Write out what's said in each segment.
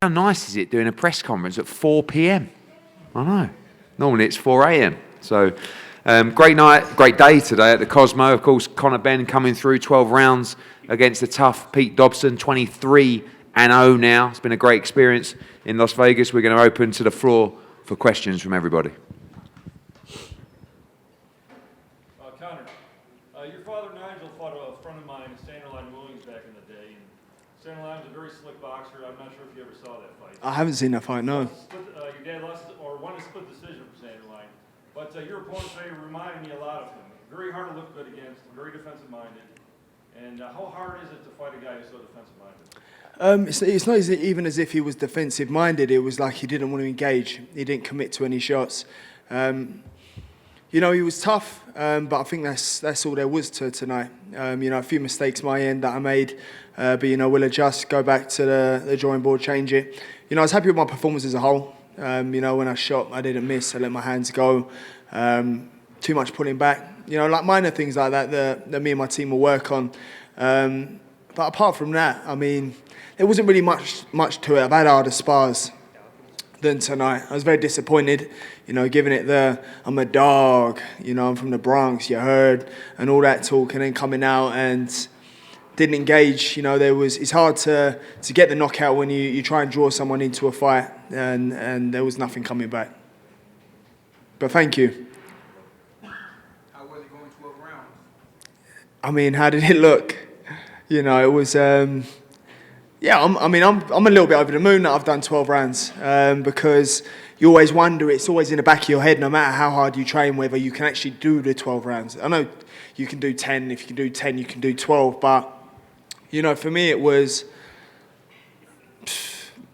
How nice is it doing a press conference at 4 p.m? I know. Normally it's 4 a.m. So great night, great day today at the Cosmo. Of course, Conor Benn coming through 12 rounds against the tough Pete Dobson, 23-0 now. It's been a great experience in Las Vegas. We're going to open to the floor for questions from everybody. Conor, your father Nigel fought a friend of mine, Sandlerline Williams, back in the day. And Sandlerline was a very slick boxer. I'm not sure if you ever saw that fight. I haven't seen that fight, no. Your dad lost, or won a split decision from Sandlerline. But your opponent today reminded me a lot of him. Very hard to look good against, very defensive-minded. And how hard is it to fight a guy who's so defensive-minded? It's not even as if he was defensive-minded. It was like he didn't want to engage. He didn't commit to any shots. You know, he was tough, but I think that's all there was to tonight. You know, a few mistakes my end that I made, but you know, we'll adjust, go back to the drawing board, change it. You know, I was happy with my performance as a whole. You know, when I shot, I didn't miss. I let my hands go. Too much pulling back. You know, like minor things like that that me and my team will work on. But apart from that, I mean, there wasn't really much to it. I've had harder spars than tonight. I was very disappointed, you know, giving it I'm a dog, you know, I'm from the Bronx, you heard, and all that talk, and then coming out and didn't engage. You know, it's hard to get the knockout when you try and draw someone into a fight, and there was nothing coming back. But thank you. How was it going 12 rounds? I mean, how did it look? You know, it was, yeah, I'm a little bit over the moon that I've done 12 rounds, because you always wonder, it's always in the back of your head, no matter how hard you train, whether you can actually do the 12 rounds. I know you can do 10, if you can do 10, you can do 12, but, you know, for me it was,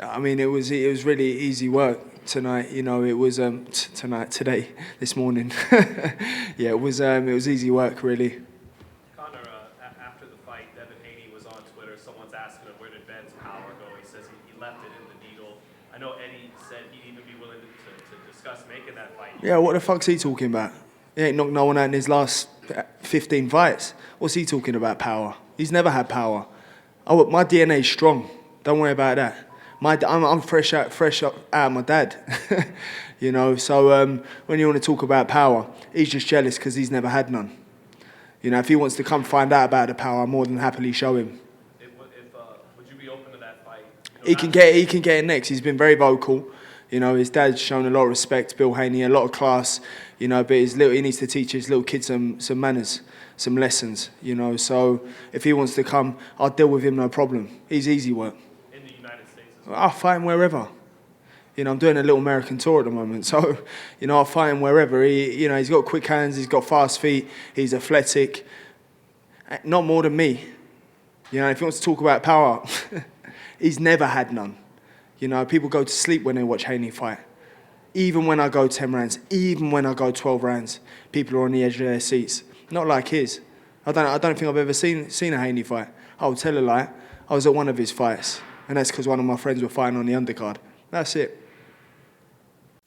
I mean, it was really easy work tonight. You know, it was this morning. Yeah, it was easy work, really. Conor, after the fight, Devin Haney was on Twitter. Someone's asking him, where did Ben's power go? He says he left it in the needle. I know Eddie said he'd even be willing to discuss making that fight. Yeah, what the fuck's he talking about? He ain't knocked no one out in his last 15 fights. What's he talking about, power? He's never had power. Oh, my DNA's strong. Don't worry about that. I'm fresh out of my dad. You know, so when you want to talk about power, he's just jealous because he's never had none. You know, if he wants to come find out about the power, I'll more than happily show him. Would you be open to that fight? You know, he can get it next. He's been very vocal. You know, his dad's shown a lot of respect, Bill Haney, a lot of class. You know, but he needs to teach his little kids some manners, some lessons. You know, so if he wants to come, I'll deal with him, no problem. He's easy work. In the United States as well? I'll fight him wherever. You know, I'm doing a little American tour at the moment, so, you know, I'll fight him wherever. You know, he's got quick hands, he's got fast feet, he's athletic. Not more than me. You know, if he wants to talk about power, he's never had none. You know, people go to sleep when they watch Haney fight. Even when I go 10 rounds, even when I go 12 rounds, people are on the edge of their seats. Not like his. I don't think I've ever seen a Haney fight. I'll tell a lie. I was at one of his fights, and that's because one of my friends were fighting on the undercard. That's it.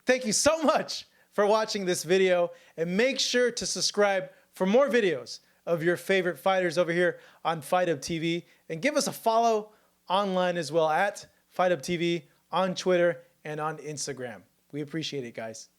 Thank you so much for watching this video, and make sure to subscribe for more videos of your favorite fighters over here on Fight Up TV, and give us a follow online as well at Fight Up TV on Twitter and on Instagram. We appreciate it, guys.